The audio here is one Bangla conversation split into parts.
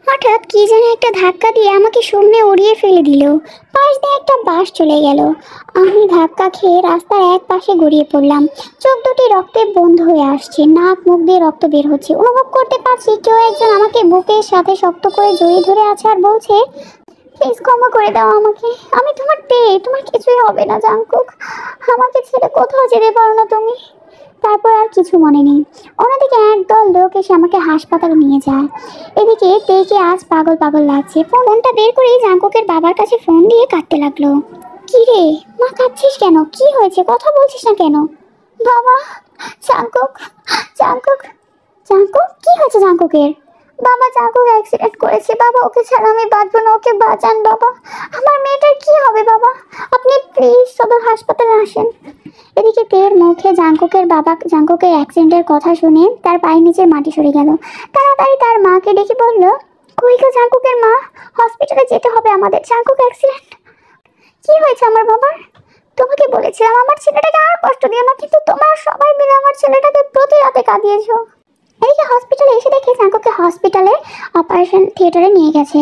হঠাৎ কি যেন একটা ধাক্কা দিয়ে আমাকে সামনে উড়িয়ে ফেলে দিল। পাশ দিয়ে একটা বাস চলে গেল। আমি ধাক্কা খেয়ে রাস্তার এক পাশে গড়িয়ে পড়লাম। চোখ দুটি রক্তে বন্ধ হয়ে আসছে, নাক মুখ দিয়ে রক্ত বের হচ্ছে। অনুভব করতে পারছি কেউ একজন আমাকে বুকের সাথে শক্ত করে জড়িয়ে ধরে আছে আর বলছে, প্লিজ ক্ষমা করে দাও আমাকে, আমি তোমার পেয়ে, তোমার কিছুই হবে না জাঙ্কুক, আমাকে ছেড়ে কোথাও যেতে পারো না তুমি। তারপর আর কিছু মনে নেই। অন্যদিকে একদল লোক এসে আমাকে হাসপাতালে নিয়ে যায়। এদিকে তেকে আজ পাগল পাগল লাগছে। ফোনটা বের করে জাঙ্কুকের বাবার কাছে ফোন দিয়ে কাঁদতে লাগলো। কি রে মা, কাঁদছিস কেন? কি হয়েছে, কথা বলছিস না কেন? বাবা, জাঙ্কুক, জাঙ্কুক, জাঙ্কুক, কি হয়েছে জাঙ্কুকের? বাবা, জাঙ্কুক অ্যাক্সিডেন্ট করেছে বাবা, ওকে ছাড়া আমি বাঁচবো না, ওকে বাঁচান বাবা, আমার মেয়েটার কি হবে বাবা, আপনি প্লিজ সদর হাসপাতালে আসেন। এদিকে তের মুখে জাঙ্কুকের বাবা জাঙ্কুকের অ্যাক্সিডেন্টের কথা শুনে তার পায়ের নিচে মাটি সরে গেল। তাড়াতাড়ি তার মাকে ডেকে বলল, কই গো জাঙ্কুকের মা, হসপিটালে যেতে হবে আমাদের, জাঙ্কুক অ্যাক্সিডেন্ট। কি হয়েছে আমার বাবার? তোমাকে বলেছিলাম আমার ছেলেটাকে আর কষ্ট দিও না, কিন্তু তোমরা সবাই মিলে আমার ছেলেটাকে প্রতি রাতে কাঁদিয়েছো। এদিকে হসপিটালে এসে দেখে জাঙ্কুককে হসপিটালে অপারেশন থিয়েটারে নিয়ে গেছে।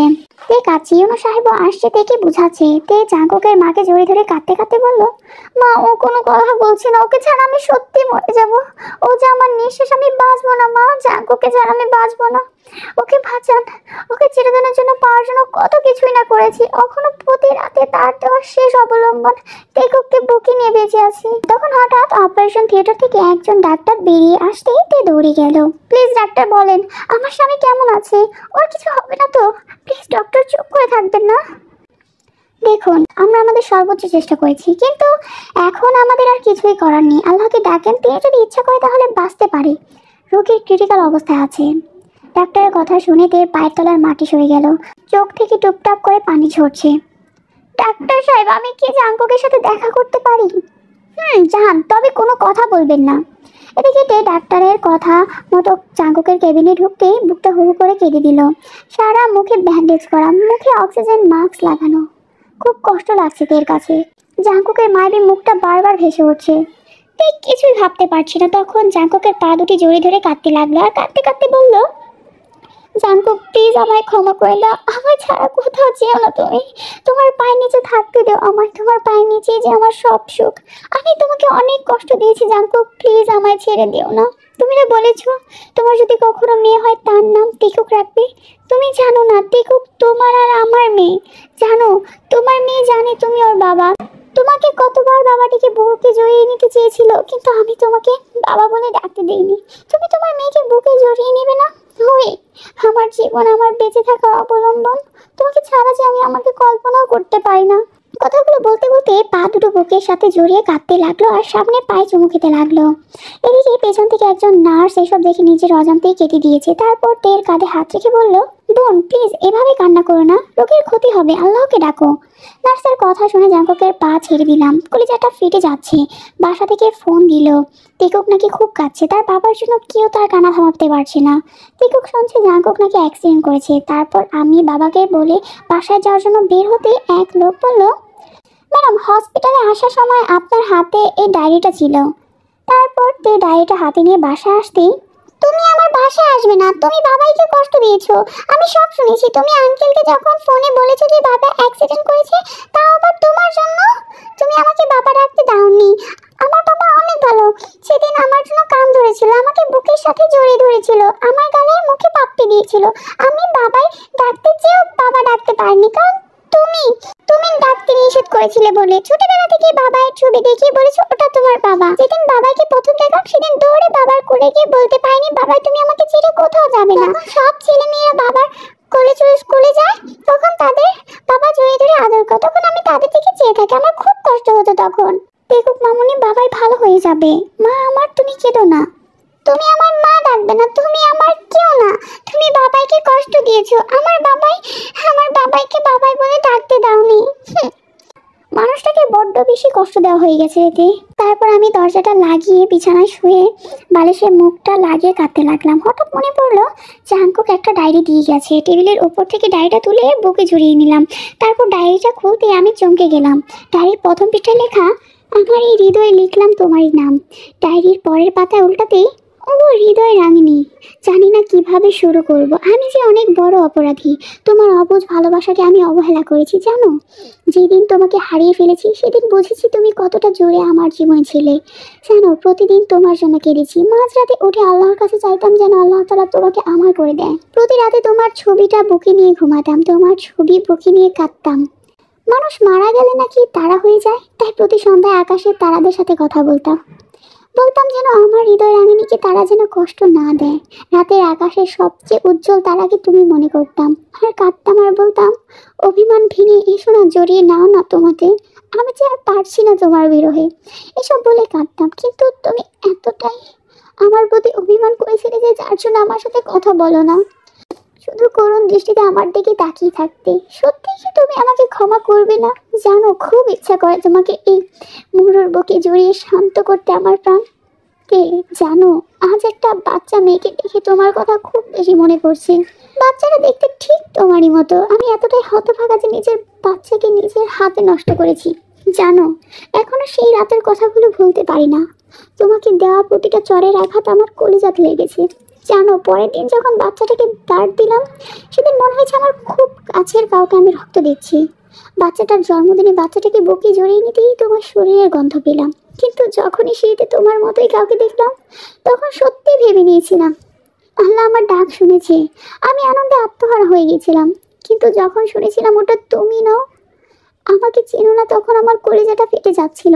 তে কাছে ইউনো সাহেবও আসছে, তেকে বুঝাচ্ছে। তে জাঙ্কুকের মাকে জড়িয়ে ধরে কাঁদতে কাঁদতে বলল, মা ও কোনো কথা বলছে না, ওকে ছাড়া আমি সত্যি মরে যাব, ও যে আমার নিঃশ্বাস, আমি বাঁচবো না মা, জাঙ্কুককে ছাড়া আমি বাঁচবো না, ওকে বাঁচান, ওকে চিরদিনের জন্য পাওয়ার জন্য কত কিছুই না করেছি, এখনো প্রতি রাতে তার দেওয়ার শেষ অবলম্বন টেকুককে বুকে নিয়ে বেঁচে আছি। তখন হঠাৎ অপারেশন থিয়েটার থেকে একজন ডাক্তার বেরিয়ে আসতেই তে দৌড়ে গেল। প্লিজ ডাক্তার বলেন আমার স্বামী কেমন আছে, ওর কিছু হবে না তো? প্লিজ ডক্টর চুপ করে থাকবেন না। দেখুন আমরা আমাদের সর্বোচ্চ চেষ্টা করেছি, কিন্তু এখন আমাদের আর কিছুই করার নেই। আল্লাহকে ডাকেন, তিনি যদি ইচ্ছা করে তাহলে বাঁচতে পারে, রোগীর ক্রিটিক্যাল অবস্থায় আছে। ডাক্তারের কথা শুনে তের পায়ের তলার মাটি সরে গেল, চোখ থেকে টুপটাপ করে পানি ঝরছে। ডাক্তার সাহেব, আমি কি জাঙ্কুকের সাথে দেখা করতে পারি? যান, তবে কোনো কথা বলবেন না। এদিকে তে ডাক্তারের কথা মতো জাঙ্কুকের কেবিনে ঢুকতেই বুকটা হু হু করে কেঁদে দিল। সারা মুখে ব্যান্ডেজ করা, মুখে অক্সিজেন মাস্ক লাগানো, খুব কষ্ট লাগছে তের কাছে। জাঙ্কুকের মায়ের মুখটা বারবার ভেসে উঠছে। তে কিছুই ভাবতে পারছি না। তখন জাঙ্কুকের পা দুটি জড়িয়ে ধরে কাঁদতে লাগলো আর কাঁদতে কাঁদতে বলল, জাঙ্কুক প্লিজ আমায় ক্ষমা করে দাও, আমায় ছাড়া কোথাও যেও না তুমি, তোমার পায়ের নিচে থাকতে দাও আমায়, তোমার পায়ের নিচে যে আমার সব সুখ। আমি তোমাকে অনেক কষ্ট দিয়েছি জাঙ্কুক, প্লিজ আমায় ছেড়ে দিও না। তুমি না বলেছো তোমার যদি কখনো মেয়ে হয় তার নাম টিকুক রাখবে। তুমি জানো না টিকুক তোমার আর আমার মেয়ে, জানো তোমার মেয়ে জানে তুমি ওর বাবা। তোমাকে কতবার বাবাটিকে বুকে জড়িয়ে নিতে চেয়েছিল, কিন্তু আমি তোমাকে বাবা বলে ডাকতে দেইনি। তুমি তোমার মেয়েকে বুকে জড়িয়ে নেবে না? ওই আমার জীবন, আমার বেঁচে থাকার অবলম্বন, তোমাকে ছাড়া যে আমি আমাকে কল্পনাও করতে পারি না। কথাগুলো বলতে বলতে পা দুটো বুকের সাথে জড়িয়ে কাঁদতে লাগলো আর সামনে পায়ে চুমু খেতে লাগলো। এদিকে পেছন থেকে একজন নার্স এসব দেখে নিজের অজান্তেই কেটে দিয়েছে। তারপর তের কাঁধে হাত রেখে বলল, বোন প্লিজ এভাবে কান্না করো না, রোগীর ক্ষতি হবে, আল্লাহকে ডাকো। নার্সের কথা শুনে জাঙ্কুকের পা ছেড়ে দিলাম, কলিজাটা ফেটে যাচ্ছে। বাসা থেকে ফোন দিল, টিকুক নাকি খুব কাঁদছে, তার বাবার জন্য কেউ তার কান্না থামাতে পারছে না। টিকুক শুনছে জাঙ্কুক নাকি অ্যাক্সিডেন্ট করেছে। তারপর আমি বাবাকে বলে বাসায় যাওয়ার জন্য বের হতে এক লোক বলল, ম্যাডাম হসপিটালে আসার সময় আপনার হাতে এই ডায়েরিটা ছিল। তারপর তে ডায়েরিটা হাতে নিয়ে বাসায় আসতেই, তুমি আমার বাসায় আসবে না, তুমি বাবাইকে কষ্ট দিয়েছো, আমি সব শুনেছি। তুমি আঙ্কেলকে যখন ফোনে বলেছো যে বাবা অ্যাক্সিডেন্ট করেছে, তাও আবার তোমার জন্য, তুমি আমাকে বাবা ডাকতে দাওনি। আমার বাবা অনেক ভালো, সেদিন আমার জন্য কান ধরেছিল, আমাকে বুকের সাথে জড়িয়ে ধরেছিল, আমার গালে মুখে পাপ্পি দিয়েছিল। আমি বাবাই ডাকতে চেয়েও বাবা ডাকতে পারিনি, কারণ তুমি তুমি ডাকতে নিষেধ করেছিলে বলে। ছোটবেলা থেকে বাবার ছবি দেখিয়ে বলেছো ওটা তোমার বাবা। যেদিন বাবাকে প্রথম দেখলাম সেদিন দৌড়ে বাবার কোলে গিয়ে বলতে পারিনি বাবা তুমি আমাকে ছেড়ে কোথাও যাবে না। সব ছেলে মেয়েরা বাবার কোলে চলে স্কুলে যায়, তখন তাদের বাবা জড়িয়ে ধরে আদর করে, তখন আমি তাদের থেকে চেয়ে থাকি, আমার খুব কষ্ট হতো তখন। দেখুক মামুনি, বাবাই ভালো হয়ে যাবে। মা আমার, তুমি কেঁদো না, তুমি আমার মা ডাকবে না, তুমি আমার কেউ না, তুমি বাবাইকে কষ্ট দিয়েছো, আমার বাবাইকে বাবাই বলে ডাকতে দাওনি। মানুষটাকে বড্ড বেশি কষ্ট দেওয়া হয়ে গেছে এতে। তারপর আমি দরজাটা লাগিয়ে বিছানায় শুয়ে বালিশের মুখটা লাগিয়ে কাঁদতে লাগলাম। হঠাৎ মনে পড়লো জাঙ্কুক একটা ডায়েরি দিয়ে গেছে। টেবিলের ওপর থেকে ডায়েরিটা তুলে বুকে জড়িয়ে নিলাম। তারপর ডায়েরিটা খুলতে আমি চমকে গেলাম। ডায়েরির প্রথম পৃষ্ঠায় লেখা, আমার এই হৃদয়ে লিখলাম তোমারই নাম। ডায়েরির পরের পাতায় উল্টাতেই ও হৃদয় রাঙিনী, জানি না কিভাবে শুরু করব। আমি যে অনেক বড় অপরাধী। তোমার অবুঝ ভালোবাসাকে আমি অবহেলা করেছি জানো। যেদিন তোমাকে হারিয়ে ফেলেছি সেদিন বুঝেছি তুমি কতটা জোরে আমার জীবনে ছিলে। জানো, প্রতিদিন তোমার জন্য কেঁদেছি। মাঝরাতে উঠে আল্লাহর কাছে চাইতাম যেন আল্লাহ তাআলা তোমাকে আমার করে দেয়। প্রতি রাতে তোমার ছবিটা বুকে নিয়ে ঘুমাতাম, তোমার ছবি বুকে নিয়ে কাঁদতাম। মানুষ মারা গেলে নাকি তারা হয়ে যায়, তাই প্রতি সন্ধ্যায় আকাশের তারাদের সাথে কথা বলতাম। বলতাম যেন আমার হৃদয় রাঙিনীকে তারা যেন কষ্ট না দেয়। রাতের আকাশের সবচেয়ে উজ্জ্বল তারাকে তুমি মনে করতাম। আর কাঁদতাম আর বলতাম, অভিমান ভেঙে এসো না, জড়িয়ে নাও না তোমাকে, আমি যে আর পারছি না তোমার বিরহে। এসব বলে কাঁদতাম, কিন্তু তুমি এতটাই আমার প্রতি অভিমান করেছিলে যে যার জন্য আমার সাথে কথা বলো না, শুধু করুণ দৃষ্টিতে আমার দিকে তাকিয়ে থাকতে। সত্যি কি তুমি আমাকে ক্ষমা করবে না? জানো, খুব ইচ্ছা করে তোমাকে এই মুহুর বুকে জড়িয়ে শান্ত করতে আমার প্রাণ। কে জানো, আজ একটা বাচ্চা মেয়েকে দেখে তোমার কথা খুব বেশি মনে পড়ছে। বাচ্চাটা দেখতে ঠিক তোমারই মতো। আমি এতটাই হতভাগা যে নিজের বাচ্চাকে নিজের হাতে নষ্ট করেছি। জানো, এখনো সেই রাতের কথাগুলো ভুলতে পারি না। তোমাকে দেওয়া প্রতিটা চড়ের আঘাত আমার কলিজাতে লেগেছে। জানো, পরের দিন যখন বাচ্চাটাকে দাঁড় দিলাম, সেদিন মনে হয়েছে আমার খুব কাছের কাউকে আমি রক্ত দিচ্ছি। বাচ্চাটার জন্মদিনে বাচ্চাটাকে বুকে জড়িয়ে নিতেই তোমার শরীরের গন্ধ পেলাম। কিন্তু যখনই শীতে তোমার মতোই কাউকে দেখলাম, তখন সত্যি ভেবে নিয়েছিলাম আল্লাহ আমার ডাক শুনেছে। আমি আনন্দে আত্মহারা হয়ে গেছিলাম। কিন্তু যখন শুনেছিলাম ওটা তুমি নও, আমাকে চেনো না, তখন আমার কলিজাটা ফেটে যাচ্ছিল।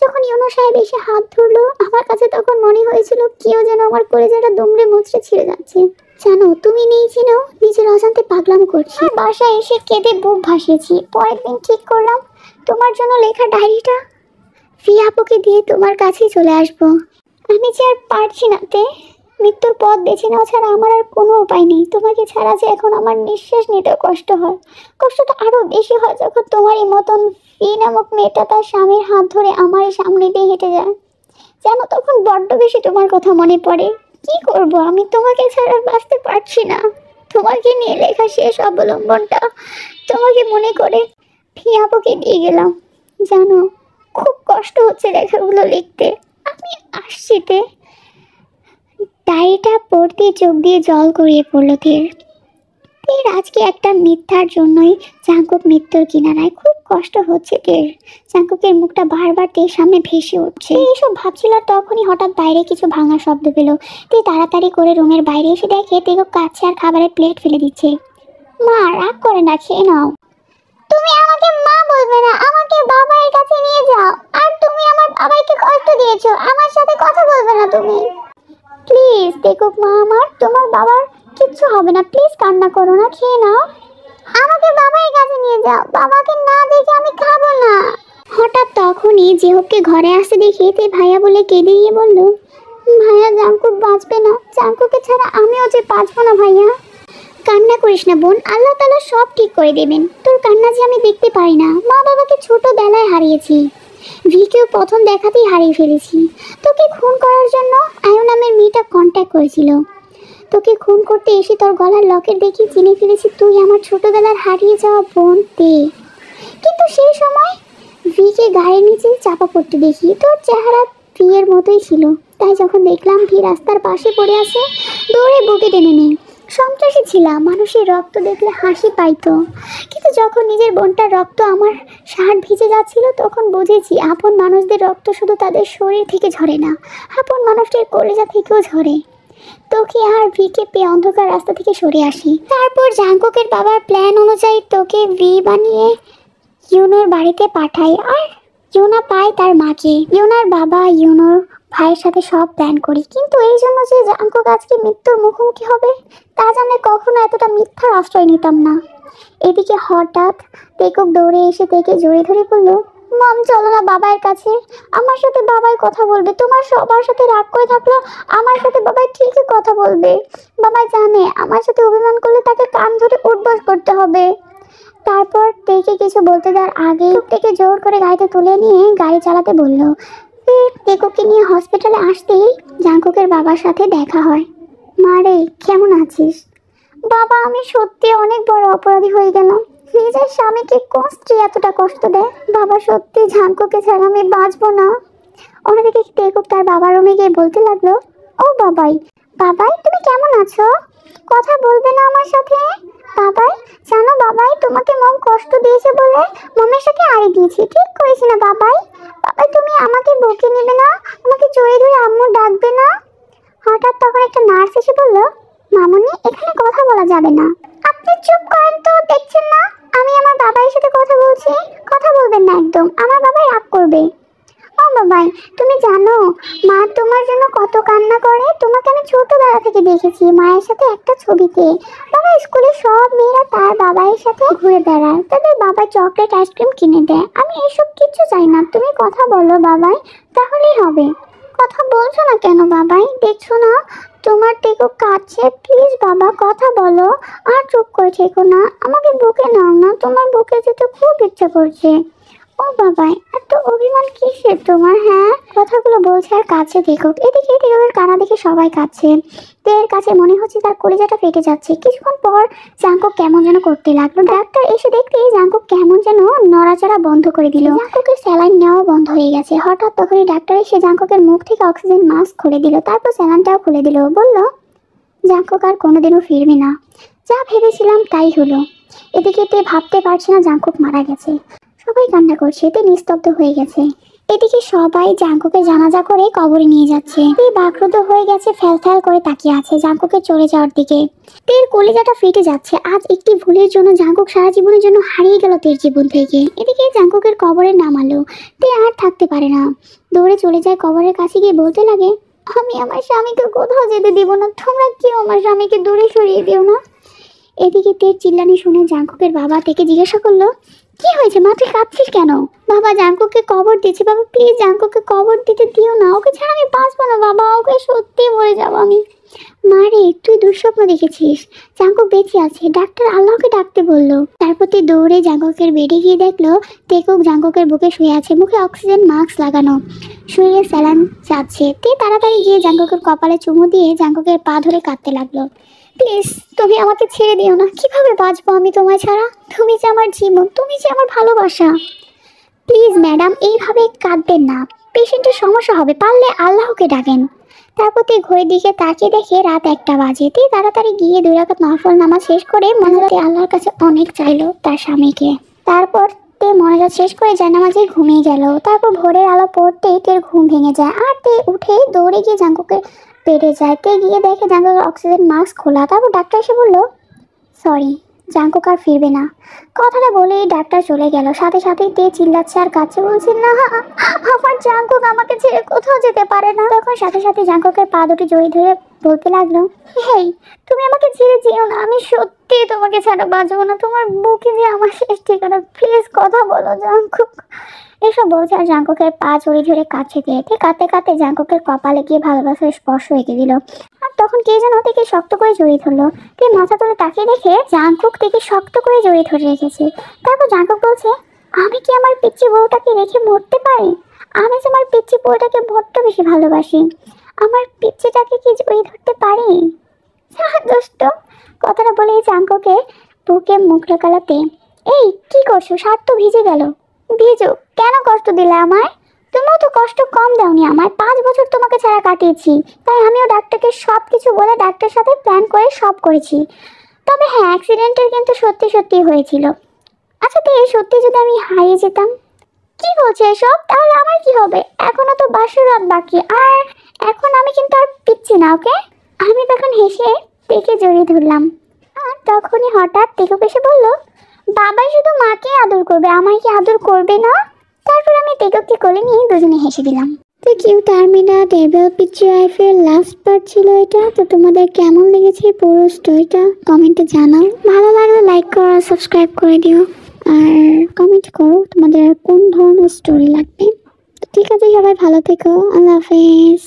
যখন ইউনো সাহেব এসে হাত ধরলো আমার কাছে, তখন মনে হয়েছিল কেউ যেন আমার কলিজাটা দুমড়ে মুচড়ে ছিঁড়ে যাচ্ছে। জানো, তুমি নেই চিনো, নিজের অজান্তে পাগলাম করছি। বাসায় এসে কেঁদে বুক ভাসিয়েছি। পরের দিন ঠিক করলাম তোমার জন্য লেখা ডায়েরিটা ফিয়াপুকে দিয়ে তোমার কাছেই চলে আসবো। আমি যে আর পারছি না তে, মৃত্যুর পথ বেছে নেওয়া ছাড়া আমার আর কোনো উপায় নেই। তোমাকে ছাড়া যে এখন আমার নিঃশ্বাস নিতেও কষ্ট হয়। কষ্টটা আরও বেশি হয় যখন তোমারই মতন ফি নামক মেয়েটা তার স্বামীর হাত ধরে আমার সামনে দিয়ে হেঁটে যায়। যেন তখন বড্ড বেশি তোমার কথা মনে পড়ে। কি করব, আমি তোমাকে ছাড়া বাঁচতে পারছি না। তোমাকে নিয়ে লেখা শেষ অবলম্বনটা তোমাকে মনে করে ফিয়াপুকে দিয়ে গেলাম। জানো, খুব কষ্ট হচ্ছে লেখাগুলো লিখতে। আমি আসছিতে ডায়েরিটা পড়তে চোখ দিয়ে জল গড়িয়ে পড়ল তীর। তীর আজকে একটা মিথ্যার জন্যই জাঙ্কুক মৃত্যুর কিনারায়। খুব কষ্ট হচ্ছে তীর। জাঙ্কুকের মুখটা বারবার তীর সামনে ভেসে উঠছে। এইসব ভাবছিল, তখনই হঠাৎ বাইরে কিছু ভাঙা শব্দ পেল। তীর তাড়াতাড়ি করে রুমের বাইরে এসে দেখে তেগো কাছে আর খাবারের প্লেট ফেলে দিচ্ছে। মা, রাগ করে না, খেয়ে নাও। তুমি আমাকে মা বলবে না, আমাকে বাবার কাছে নিয়ে যাও। আর তুমি আমার বাবাকে কষ্ট দিয়েছো, আমার সাথে কথা বলবে না তুমি। প্লিজ দেখো মা, আমার তোমার বাবার কিচ্ছু হবে না, প্লিজ কান্না করো না, খেয়ে নাও। আমাকে বাবার কাছে নিয়ে যাও, বাবাকে না দেখে আমি খাবো না। হঠাৎ তখনই জেহবকে ঘরে আসতে দেখে তে ভাইয়া বলে কেঁদে গিয়ে বলল, ভাইয়া জাঙ্কুক বাঁচবে না, জাঙ্কুকে ছাড়া আমিও যে বাঁচবো না ভাইয়া। কান্না করিস না বোন, আল্লাহ তাআলা সব ঠিক করে দেবেন। তোর কান্না যে আমি দেখতে পারি না। মা বাবাকে ছোটবেলায় হারিয়েছি, ভিকেও প্রথম দেখাতেই হারিয়ে ফেলেছি। তোকে খুন করার জন্য আয়ু নামের মেয়েটা কন্ট্যাক্ট করেছিল। তোকে খুন করতে এসে তোর গলার লকেট দেখে চিনে ফেলেছি তুই আমার ছোটবেলার হারিয়ে যাওয়া বোন তে। কিন্তু সেই সময় ভিকে গায়ের নিচে চাপা পড়তে দেখি তোর চেহারা ভিয়ের মতোই ছিল। তাই যখন দেখলাম ভি রাস্তার পাশে পড়ে আছে, দৌড়ে বুকে টেনে নেই। সন্ত্রাসী ছিলাম, মানুষের রক্ত দেখলে হাসি পাইতো, কিন্তু যখন নিজের বোনটার রক্ত আমার শার্ট ভিজে যাচ্ছিল, তখন বুঝেছি আপন মানুষদের রক্ত শুধু তাদের শরীর থেকে ঝরে না, আপন মানুষদের কলিজা থেকেও ঝরে। তোকে আর ভিকে পেয়ে অন্ধকার রাস্তা থেকে সরে আসি। তারপর জাঙ্কুকের বাবার প্ল্যান অনুযায়ী তোকে ভি বানিয়ে ইউনোর বাড়িতে পাঠাই, আর ইউনা পায় তার মাকে। ইউনার বাবা ইউনোর ভাইয়ের সাথে সব প্ল্যান করি, কিন্তু এই জন্য যে জাঙ্কুক আজকে মৃত্যুর মুখোমুখি হবে তা জানলে কখনো এতটা মিথ্যার আশ্রয় নিতাম না। এদিকে হঠাৎ তেকুক দৌড়ে এসে তেকে জড়িয়ে ধরে বলল, মম চলো না বাবার কাছে, আমার সাথে বাবাই কথা বলবে। তোমার সবার সাথে রাগ করে থাকলো, আমার সাথে বাবাই ঠিকই কথা বলবে। বাবাই জানে আমার সাথে অভিমান করলে তাকে কান ধরে উঠবস করতে হবে। তারপর তেকে কিছু বলতে দেওয়ার আগেই তেকে জোর করে গাড়িতে তুলে নিয়ে গাড়ি চালাতে বলল। তেকুকে নিয়ে হসপিটালে আসতেই জাঙ্কুকের বাবার সাথে দেখা হয়। মা রে, কেমন আছিস? বাবা, আমি সত্যি অনেক বড় অপরাধী হয়ে গেলাম। নিজের স্বামীকে কোন স্ত্রী এতটা কষ্ট দেয়? বাবা, সত্যি জাঙ্কুকে ছাড়া আমি বাঁচবো না। অন্যদিকে তেকুক তার বাবার রুমে গিয়ে বলতে লাগলো, ও বাবাই, বাবাই তুমি কেমন আছো? কথা বলবে না আমার সাথে? বাবাই, জানো বাবাই তোমাকে মম কষ্ট দিয়েছে বলে মমের সাথে আড়ি দিয়েছি, ঠিক করেছি না বাবাই? বাবাই তুমি আমাকে বকে নেবে না? আমাকে জড়িয়ে ধরে আম্মু ডাকবে না? হঠাৎ তখন একটা নার্স এসে বলল, মামুনি এখানে কথা বলা যাবে না। আপনি চুপ করেন তো, দেখছেন না আমি আমার বাবার সাথে কথা বলছি? কথা বলবেন না একদম, আমার বাবাই রাগ করবে। ও বাবাই, তুমি জানো মা তোমার জন্য কত কান্না করে? তোমাকে আমি ছোটবেলা থেকে দেখেছি মায়ের সাথে একটা ছবিতে। বাবা স্কুলে সব মেয়েরা তার বাবার সাথে ঘুরে বেড়ায়, তাদের বাবা চকলেট আইসক্রিম কিনে দেয়। আমি এসব কিছু চাই না, তুমি কথা বলো বাবাই, তাহলেই হবে। কথা বলছো না কেন বাবাই? দেখছো না তোমার টেকো কাছে, প্লিজ বাবা কথা বলো। আর চুপ করে থেকো না, আমাকে বুকে নাও না, তোমার বুকে যেতে খুব ইচ্ছা করছে। ও বাবাই, এত অভিমান কিসের তোমার? হ্যাঁ, কথাগুলো বলছে আর কাছে দেখো। এদিকে টেকোর কানা দেখে সবাই কাছে। তের কাছে মনে হচ্ছে তার কলিজাটা ফেটে যাচ্ছে। কিছুক্ষণ পর জাঙ্কুক কেমন যেন করতে লাগলো। ডাক্তার এসে দেখতেই জাঙ্কুক কেমন যেন নড়াচড়া বন্ধ করে দিল। জাঙ্কুকের স্যালাইন নেওয়া বন্ধ হয়ে গেছে। হঠাৎ তখনই ডাক্তার এসে জাঙ্কুকের মুখ থেকে অক্সিজেন মাস্ক খুলে দিল, তারপর স্যালাইনটাও খুলে দিল। বলল, জাঙ্কুক আর কোনোদিনও ফিরবে না। যা ভেবেছিলাম তাই হলো। এদিকে তে ভাবতে পারছে না জাঙ্কুক মারা গেছে। সবাই কান্না করছে, তে নিস্তব্ধ হয়ে গেছে। এদিকে সবাই জাঙ্কুকে জানাজা করে কবরে নিয়ে যাচ্ছে। তে বাকরুদ্ধ হয়ে গেছে, ফ্যাল করে তাকিয়ে আছে জাঙ্কুকের চলে যাওয়ার দিকে। তের কলিজাটা ফেটে যাচ্ছে। আজ একটি ভুলের জন্য জাঙ্কুক সারা জীবনের জন্য হারিয়ে গেল তের জীবন থেকে। এদিকে জাঙ্কুকের কবরে নামালো। তে আর থাকতে পারে না, দৌড়ে চলে যায় কবরের কাছে গিয়ে বলতে লাগে, আমি আমার স্বামীকে কোথাও যেতে দিব না, তোমরা কেউ আমার স্বামীকে দূরে সরিয়ে দিও না। এদিকে তের চিল্লানি শুনে জাঙ্কুকের বাবা থেকে জিজ্ঞাসা করলো, কি হয়েছে মা, তুই কাঁদছিস কেন? বাবা জাঙ্কুককে কবর দিয়েছে, বাবা প্লিজ জাঙ্কুককে কবর দিতে দিও না, ওকে ছাড়া আমি বাঁচবো না বাবা, ওকে সত্যি মরে যাবো আমি। মা রে, তুই দুঃস্বপ্ন দেখেছিস, জাঙ্কুক বেঁচে আছে, ডাক্তার আল্লাহকে ডাকতে বললো। তারপর তুই দৌড়ে জাঙ্কুকের বেডে গিয়ে দেখলো তেকুক জাঙ্কুকের বুকে শুয়ে আছে, মুখে অক্সিজেন মাস্ক লাগানো, শুয়ে স্যালাইন যাচ্ছে। তে তাড়াতাড়ি গিয়ে জাঙ্কুকের কপালে চুমু দিয়ে জাঙ্কুকের পা ধরে কাঁদতে লাগলো, প্লিজ তুমি আমাকে ছেড়ে দিও না, কিভাবে বাঁচবো আমি তোমায় ছাড়া? তুমি যে আমার জীবন, তুমি যে আমার ভালোবাসা। প্লিজ ম্যাডাম এইভাবে কাঁদবেন না, পেশেন্টের সমস্যা হবে, পারলে আল্লাহকে ডাকেন। তারপর তে ঘড়ির দিকে তাকিয়ে দেখে রাত 1টা বাজে। তে তাড়াতাড়ি গিয়ে 2 রাকাত নফল নামাজ শেষ করে মনাজাতে আল্লাহর কাছে অনেক চাইলো তার স্বামীকে। তারপর তে মনাজাত শেষ করে জানামাজে ঘুমিয়ে গেল। তারপর ভোরের আলো পড়তেই তের ঘুম ভেঙে যায় আর তে উঠে দৌড়ে গিয়ে জাঙ্কুকের বেডে যায়। তে গিয়ে দেখে জাঙ্কুকের অক্সিজেন মাস্ক খোলা। তারপর ডাক্তার এসে বলল, সরি, জাঙ্কুক আর ফিরবে না। কথাটা বলেই ডাক্তার চলে গেল। সাথে সাথেই তে চিল্লাচ্ছে আর কাছে বলছে, না আমার জাঙ্কুক আমাকে ছেড়ে কোথাও যেতে পারে না। তখন সাথে সাথে জাঙ্কুকের পা দুটি জড়িয়ে ধরে বলতে লাগলো, হেই তুমি আমাকে ছেড়ে যেও না, আমি সত্যি তোমাকে ছাড়া বাঁচবো না, তোমার বুকে যে আমার শেষ ঠিকানা, প্লিজ কথা বলো জাঙ্কুক। এসব বলছে আর জাঙ্কুকের পা জড়িয়ে ধরে কাছে দিয়ে কাঁদতে কাঁদতে জাঙ্কুকের কপালে গিয়ে ভালোবাসার স্পর্শ এঁকে দিল। আর তখন কে যেন থেকে শক্ত করে জড়িয়ে ধরলো। তে মাথা তুলে তাকিয়ে দেখে জাঙ্কুক থেকে শক্ত করে জড়িয়ে ধরে রেখেছে। তারপর জাঙ্কুক বলছে, আমি কি আমার পিচ্চি বউটাকে রেখে মরতে পারি? আমি যে আমার পিচ্চি বউটাকে বড্ড বেশি ভালোবাসি, আমার পিচ্চিটাকে কি জড়িয়ে ধরতে পারি? দোস্ত, কথাটা বলে জাঙ্কুকে বুকে মুখ ঢোকালাতে, এই কি করছো, শার্ট তো ভিজে গেল। ভিজুক, কেন কষ্ট দিলে আমায়? তুমিও তো কষ্ট কম দাওনি আমায়, 5 বছর তোমাকে ছাড়া কাটিয়েছি, তাই আমিও ডাক্তারকে সব কিছু বলে ডাক্তারের সাথে প্ল্যান করে সব করেছি। তবে হ্যাঁ, অ্যাক্সিডেন্টের কিন্তু সত্যি সত্যি হয়েছিল। আচ্ছা তো এই সত্যি যদি আমি হারিয়ে যেতাম? কি বলছে এসব? তাহলে আমার কি হবে? এখনো তো 12 রাত বাকি, আর এখন আমি কিন্তু আর পিচ্ছি না, ওকে? আমি তখন হেসে তেকে জড়িয়ে ধরলাম। আর তখনই হঠাৎ তেকুক এসে বলল, বাবাই শুধু মাকে আদর করবে, আমায় কি আদর করবে না? তারপর আমি তেকুককে কোলে নিয়ে দুজনে হেসে দিলাম। তো কিউ টার্মিনা টেবিল পিকচার আইফের লাস্ট পার্ট ছিল এটা। তো তোমাদের কেমন লেগেছে পুরো স্টোরিটা কমেন্টে জানাও। ভালো লাগলে লাইক করো, সাবস্ক্রাইব করে দিও, আর কমেন্ট করো তোমাদের কোন ধরনের স্টোরি লাগবে। তো ঠিক আছে, সবাই ভালো থেকো, আল্লাহ হাফেজ।